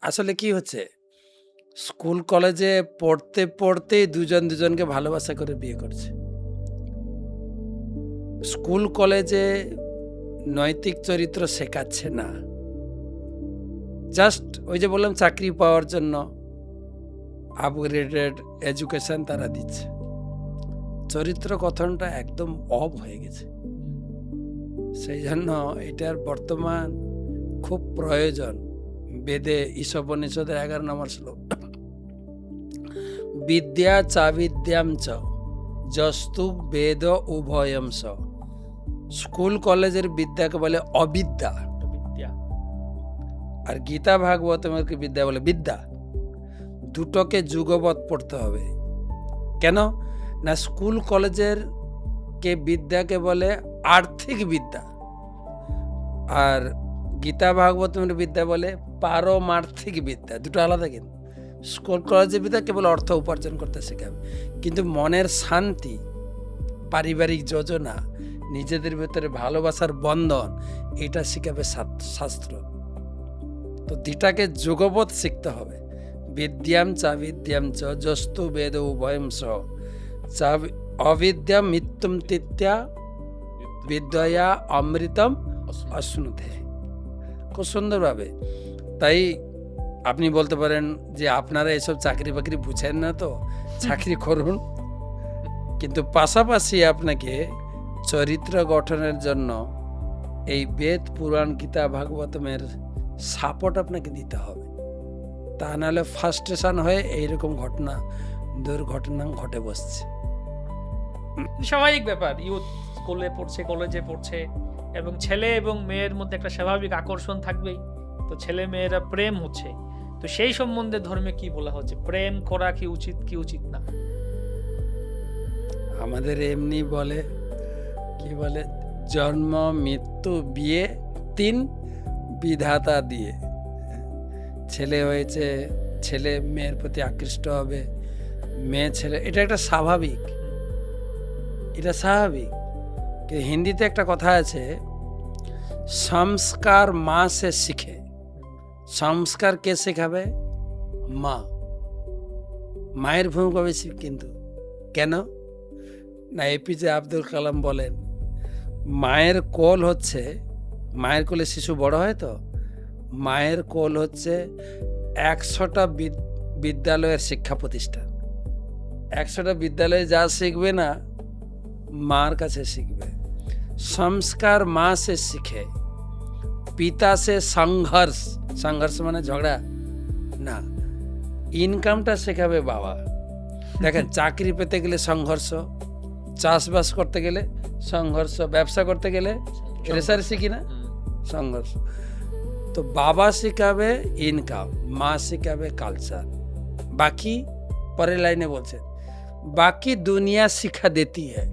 আসলে কি হচ্ছে, স্কুল কলেজে পড়তে পড়তেই দুজন দুজনকে ভালোবাসা করে বিয়ে করছে। স্কুল কলেজে নৈতিক চরিত্র শেখাচ্ছে না, জাস্ট ওই যে বললাম চাকরি পাওয়ার জন্য আপগ্রেডেড এডুকেশন তারা দিচ্ছে। চরিত্র গঠনটা একদম অফ হয়ে গেছে। সেই জন্য এটার বর্তমান খুব প্রয়োজন। বেদে ঈশোপনিষদের 11 নম্বর শ্লোক, বিদ্যা চাবিদ্যাম চ যস্তু বেদ উভয়ম স। স্কুল কলেজের বিদ্যাকে বলে অবিদ্যা, বিদ্যা। আর গীতা ভাগবতমের বিদ্যা বলে বিদ্যা। দুটোকে যুগপৎ পড়তে হবে। কেন না, স্কুল কলেজের বিদ্যাকে বলে আর্থিক বিদ্যা, আর গীতা ভাগবতমের বিদ্যা বলে পারমার্থিক বিদ্যা। দুটো আলাদা। কিন্তু স্কুল কলেজের বিদ্যা কেবল অর্থ উপার্জন করতে শেখাবে, কিন্তু মনের শান্তি, পারিবারিক যোজনা, নিজেদের ভেতরে ভালোবাসার বন্ধন, এটা শিখাবে শাস্ত্র। তো দুটাকে যুগপৎ শিখতে হবে। বিদ্যাম চাবিদ্যাম চ যস্তু বেদ উভয়ম স অবিদ্যা মৃত্যুম তিত্যা বিদ্যয়া অমৃতম অশ্নুতে। খুব সুন্দরভাবে। তাই আপনি বলতে পারেন যে আপনারা এসব চাকরি বাকরি বুঝেন না, তো চাকরি করুন, কিন্তু পাশাপাশি আপনাকে চরিত্র গঠনের জন্য এই বেদ পুরাণ গীতা ভাগবতমের সাপোর্ট আপনাকে দিতে হবে। তা নাহলে ফার্স্টেশন হয়ে এইরকম দুর্ঘটনা ঘটে বসছে। স্বাভাবিক ব্যাপার, ইউথ স্কুলে পড়ছে, কলেজে পড়ছে, এবং ছেলে এবং মেয়ের মধ্যে একটা স্বাভাবিক আকর্ষণ থাকবেই। তো ছেলে মেয়েরা প্রেম হচ্ছে, তো সেই সম্বন্ধে ধর্মে কি বলা হচ্ছে? প্রেম করা কি উচিত কি উচিত না? আমাদের এমনি বলে, কি বলে, জন্ম মৃত্যু বিয়ে 3 বিধাতা দিয়ে। ছেলে হয়েছে, ছেলে মেয়ের প্রতি আকৃষ্ট হবে, মেয়ে ছেলে, এটা একটা স্বাভাবিক, এটা স্বাভাবিক। হিন্দিতে একটা কথা আছে, সংস্কার মা সে শিখে। সংস্কার কে শেখাবে? মা। মায়ের ভূমিকা বেশি। কিন্তু কেন না, এপিজে আব্দুল কালাম বলেন, মায়ের কোল হচ্ছে, মায়ের কোলে শিশু বড় হয়, তো মায়ের কোল হচ্ছে 100টা বিদ্যালয়ের শিক্ষা প্রতিষ্ঠান। 100টা বিদ্যালয়ে যা শিখবে না, মার কাছে শিখবে। সংস্কার মা সে শিখে, পিতা সে সংঘর্ষ। সংঘর্ষ মানে ঝগড়া না, ইনকামটা শেখাবে বাবা। দেখেন, চাকরি পেতে গেলে সংঘর্ষ, চাষবাস করতে গেলে সংঘর্ষ, ব্যবসা করতে গেলে রেসার শিখি না, সংঘর্ষ। তো বাবা শিখাবে ইনকাম, মা শিখাবে কালচার। বাকি পরের লাইনে বলছে, বাকি দুনিয়া শিক্ষা দেती है।